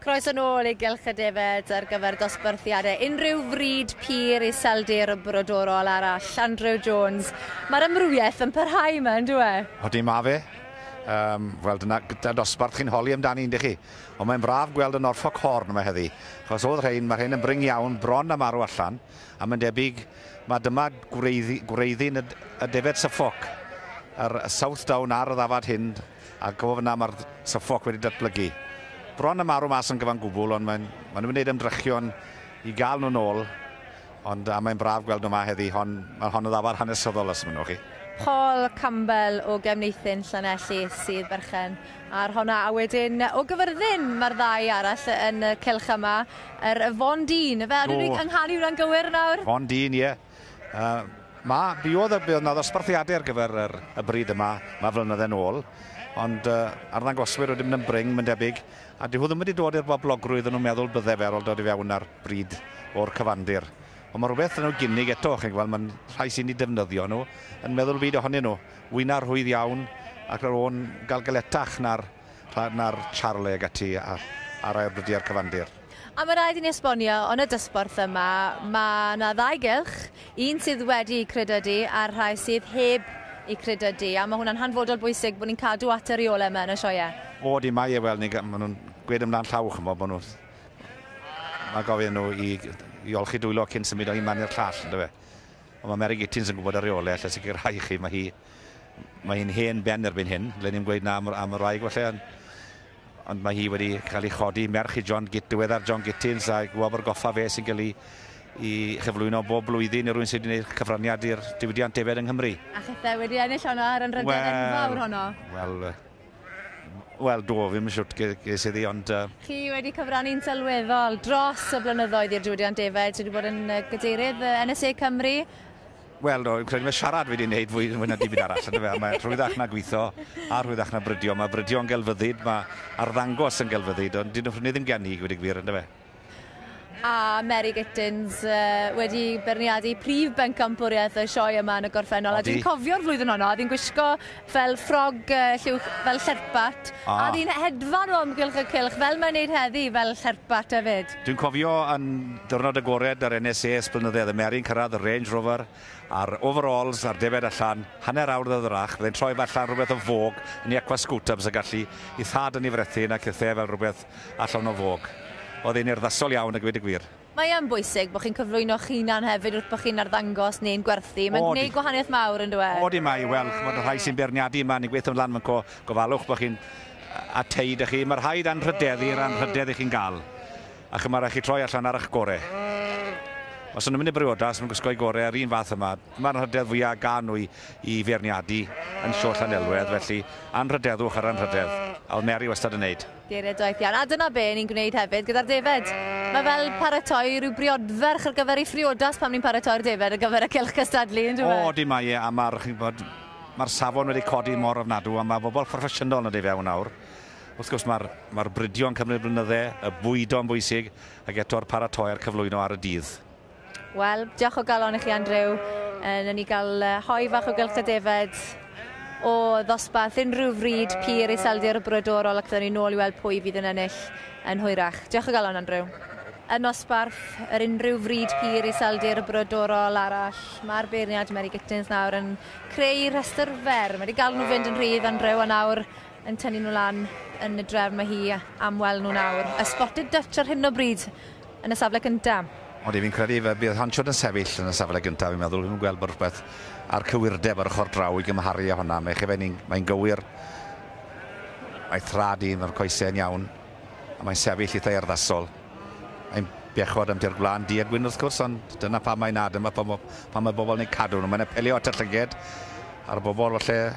Croeso nôl I gylch y Defaid ar gyfer dosbarthiadau. Unrhyw fryd pur Iseldir y Brodorol arall, Andrew Jones. Mae'r ymrwyeth yn parhau yma, yn dwi? Odi ma fe. Wel, dyna dosbarth chi'n holi amdani, yndych chi. Ond mae'n braf gweld y Norfolk Horn yma heddi. Chos oedd mae'r hyn yn bring iawn, bron am arw allan. A mae'n debyg, mae dyma gwreiddi'n y Defaid Suffolk. Yr South Down ar y ddafad hyn. A gofyn yna mae'r Suffolk wedi datblygu. Bron am arw mas yn gyfan gwbl, ond mae'n wneud ymdrechion I gael nhw'n ôl. Ond mae'n braf gweld nhw yma heddi, mae hon o ddafad hanesyddol os ymwneud chi. Paul Campbell o Gefneithin Llanelli sydd berchen ar honna. A wedyn o Gyfyrddin mae'r ddau arall yn y cylch yma. Yr Von Dyn, fe ar unig ynghannu hwnna'n gywir nawr? Von Dyn, ie. Biodd yna ddosbarthiadau ar gyfer y bryd yma, mae flynydde yn ôl. Ond ar ddangoswyr wedi mynd yn bring, mae'n debyg. A dyw hwnnw wedi dod i'r boblogrwydd yn nhw'n meddwl bydde fe ar ôl dod I fewn ar bryd o'r cyfandir. Ond mae rhywbeth yn nhw gynnig eto, chi'n gweld, mae'n rhai sy'n ei defnyddio nhw, yn meddwl byd ohonyn nhw. Wyna rhwydd iawn, ac ar ôl gael galetach na'r Charlie ag ati ar air brydiau'r cyfandir. A mae rhaid I ni esbonio, ond y dysborth yma, mae yna ddau gylch, un sydd wedi credydu a'r rhai sydd heb I credydu, a mae hwnna'n hanfodol bwysig bod ni'n cadw at y reolau yma yn y sioia. O, di mai wel, maen nhw'n gwed ymlaen llaw, chymod, bod nhw... Mae gofyn nhw I olchi dwylo cyn symud o un man i'r llall, ynddo fe. Ond mae Mary Gittins yn gwybod y reolau, lle sicrhau chi, mae hi'n hen ben erbyn hyn, le ni'n gweud na am y wraig falle, ond mae hi wedi cael ei chodi merch I diweddar John Gittins a gwybod o'r goffa fe sy'n cael I chyflwyno bob blwyddyn I rwy'n sydd wedi gwneud cyfraniad i'r diwydiant Defaid yng Nghymru. A chithau wedi ennill honno ar yn rydyn enfawr honno? Wel, do, fi'n siwt ges iddi, ond... Chi wedi cyfrannu'n sylweddol dros y blynyddoedd i'r diwydiant Defaid sydd wedi bod yn gadeirydd NSA Cymru? Wel, do, credu mae siarad wedi gwneud fwy na dim byd arall, ynddo fe. Mae rhwyddach na gweithio a rhwyddach na Bridiau. Mae Bridiau yn gelfyddyd, mae arddangos yn gelfyddyd, ond dyn nhw'n ddim gen I wedi gwir, ynddo fe. A Mary Gittins wedi berniadu prif bencampwriaeth y sioe yma yn y gorffennol. A dwi'n cofio'r flwyddyn honno, a dwi'n gwisgo fel ffrog lliwch fel llerpat. A dwi'n hedfan o amgylch y cylch fel mae'n neud heddi fel llerpat hefyd. Dwi'n cofio yn dyrnod agored ar NSA blynyddoedd, y Mary'n cyrraedd y Range Rover a'r overalls a'r Defaid allan, hanner awr ddyrach, byddai'n troi allan rhywbeth o fog yn I aqua scooter bysa gallu I thad yn ei frethin ac ithau fel rhywbeth allan o fog. Oedd e'n urddasol iawn a gweud y gwir. Mae yn bwysig bod chi'n cyflwyno'ch hunan hefyd wrth bod chi'n arddangos neu'n gwerthu. Mae'n gwneud gwahaniaeth mawr yn dweud. Odi mai, wel, mae rhai sy'n berniadu yma, ni'n gweithio ymlaen mewn gofalwch bod chi'n ateid ych chi. Mae'r rhaid anrhydedd I chi'n gael. Ac yma rhaid chi troi allan ar eich gorau. Os ydyn nhw'n mynd I briodas, mae'n gwisgo'i gorau ar un fath yma. Mae'r anrhydedd fwyaf gan nhw I feirniadu yn siol Llanelwedd, felly anrhydeddwch ar anrhydedd. A oedd Mary wastad yn neud. Geiriau doeth iawn. A dyna be ni'n gwneud hefyd gyda'r Defaid. Mae fel paratoi rhyw briodferch ar gyfer I phriodas pam ni'n paratoi'r Defaid ar gyfer y cylch cystadlu, yn dweud? O, di mai, a mae'r safon wedi codi mor ofnadw, a mae bobl proffesiynol yn y fewn nawr. Wrth gwrs, mae'r Bridiau'n cymryd blynydde, y bwydo'n bwysig, ac eto'r paratoi ar cyflwyno ar y dydd. Wel, diolch o galon I chi, Andrew. Yn ni gael hoi fach o gylch y Defaid o ddosbarth unrhyw fryd pur Iseldir y Brodorol ac fydden ni nôl I weld pwy fydd yn ennill yn hwyrach. Diolch o galon, Andrew. Yn nosbarth yr unrhyw fryd pur Iseldir y Brodorol arall, mae'r beirniad Mary Gittins nawr yn creu rhestr fer. Mae wedi gael nhw fynd yn rhydd, Andrew, a nawr yn tynnu nhw lan yn y drefn mae hi am weld nhw nawr. Y spotted Dutch ar hyn o bryd yn y safle cyntaf. Ond fi'n credu fe bydd Hansiod yn sefyll yn y safle gyntaf, fi'n meddwl, fi'n gweld bod rhywbeth ar cywirdeb ar ochr draw I gymharu â hwnna. Mae'n gywir, mae'n thradu, mae'r coesau'n iawn, a mae'n sefyll eitha urddasol. Mae'n bechod am ti'r gwlan diad gwyn wrth gwrs, ond dyna pa mae'n nad, yma pan mae bobl yn cadw nhw. Mae'n apelio at y llyged a'r bobl falle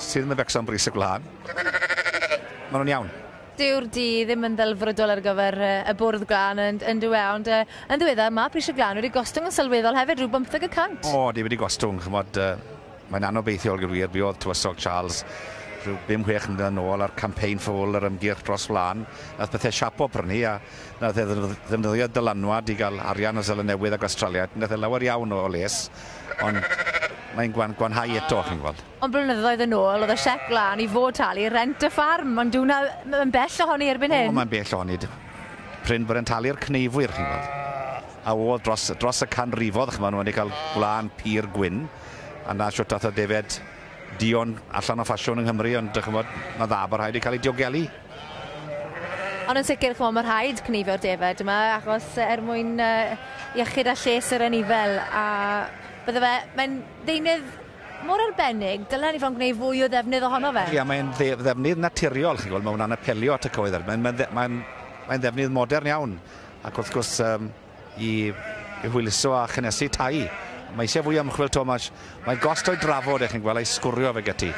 sydd yn y becso'n bris y gwlan. Maen nhw'n iawn. Dyw'r di ddim yn ddelfrydol ar gyfer y bwrdd glan yn dweud, ond yn ddiweddar mae pris y glan wedi gostwng yn sylweddol hefyd rhyw 50%. O, di wedi gostwng, chymod, mae'n anobeithiol gyda'r biodd tywysog Charles rhyw 5-6 mlynedd yn ôl ar campaign ffwl yr ymgyrch dros wlan. Nath bethau siapo prynu a nath ddefnyddio dylanwad I gael arian o Seland Newydd ac Australia. Nath lawer iawn o les, ond mae'n gwanhau eto, chi'n gweld. Ond blynyddoedd yn ôl, oedd y siec lan I fod talu rent y ffarm, ond dwi'n bell ohoni erbyn hyn. O, mae'n bell ohoni. pryn bod yn talu'r cneifwyr, chi'n gweld. A o dros y canrifodd, chi'n gweld, nhw wedi cael gwlan pur gwyn. A na siwt dath o Defaid Dion allan o ffasiwn yng Nghymru, ond chi'n gweld, mae dda bod rhaid i cael ei diogelu. Ond yn sicr, chi'n mae'r rhaid cnifio'r Defaid yma, achos mwyn iechyd a lles yr anifel. A bydde fe, mae'n ddeunydd mor arbennig, dylen ni fod yn gwneud fwy o ddefnydd ohono fe. Ia, mae'n ddefnydd naturiol, chi'n gweld, mae hwnna'n apelio at y cyhoeddiad. Mae'n ddefnydd modern iawn. Ac wrth gwrs, i hwyluso a chynesu tai. Mae eisiau fwy ymchwil, Thomas. Mae gost o'i drafod, chi'n gweld, ei sgwrio fe gyti.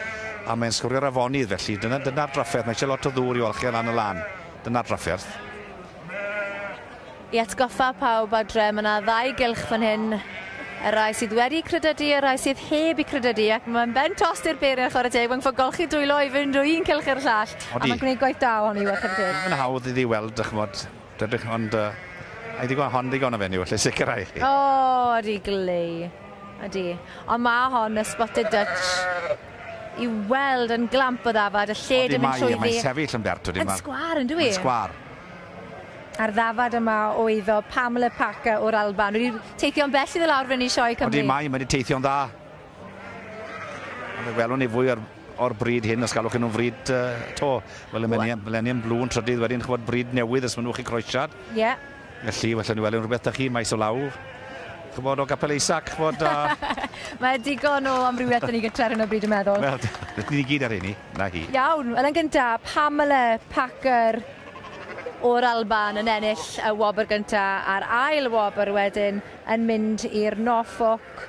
A mae'n sgwrio'r afonydd, felly. Dyna'r drafferth. Mae eisiau lot o ddŵr i olchi lan y lan. Dyna'r drafferth. I atgoffa pawb adre, mae yna ddau gylch fan hyn. Y rai sydd wedi credydu, y rai sydd heb i credydu. Ac mae'n ben tost i'r beirniaid chwarae teg. Mae'n ffogolchi dwylo i fynd o un cylch i'r llall. A mae'n gwneud gwaith da ohoni i chwarae teg. Mae'n hawdd iddi weld, dychmod. Ond hon digon o fenyw, lle sicrhau chi. O, ydi glei. Ydi. Ond mae hon y Spotted Dutch i weld yn glamp o ddafad, y lled yn mynd trwyddi. Mae'n sefyll yn bert. Yn sgwar, yn dwi? Yn sgwar. A'r ddafad yma oedd o Pamela Packer o'r Alban. Wedi teithio'n bell i lawr fyny sioe Cymru. Oeddi mae wedi teithio'n dda. Welwn ni fwy o'r bryd hyn, os galwch nhw'n fryd to. Wel, y Millennium Blue yn trydydd wedyn, chybod bryd newydd ys maen nhw'n chi croesiad. Ie. Felly, welwn ni welwn rhywbeth â chi, maes o law. Chybod o Gapel Isaac, chybod... Mae digon o amrywiaeth yn ei gyntrer yn y bryd yn meddwl. Wel, ni gyd ar hynny, na hi. Iawn, wel yn gyntaf, Pamela Packer o'r Alban yn ennill y wobr gyntaf a'r ail wobr wedyn yn mynd i'r Norfolk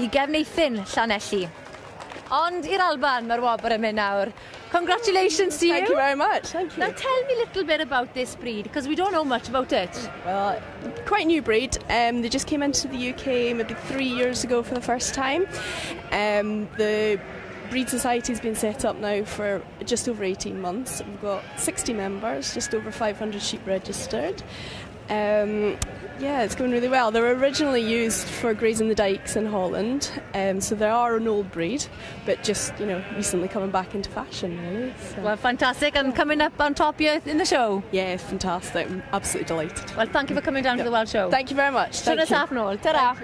i gefneithyn Llanelli. Ond i'r Alban mae'r wobr yn mynd nawr. Congratulations to you. Thank you very much. Thank you. Now tell me a little bit about this breed, because we don't know much about it. Well, quite new breed. They just came into the UK maybe 3 years ago for the first time. The Breed Society has been set up now for just over 18 months. We've got 60 members, just over 500 sheep registered. Yeah, it's going really well. They were originally used for grazing the dykes in Holland, so they are an old breed, but just, you know, recently coming back into fashion, really. So. Well, fantastic, and coming up on top here in the show. Yeah, fantastic. I'm absolutely delighted. Well, thank you for coming down to the Welsh Show. Thank you very much. Thank you. Ta-ra.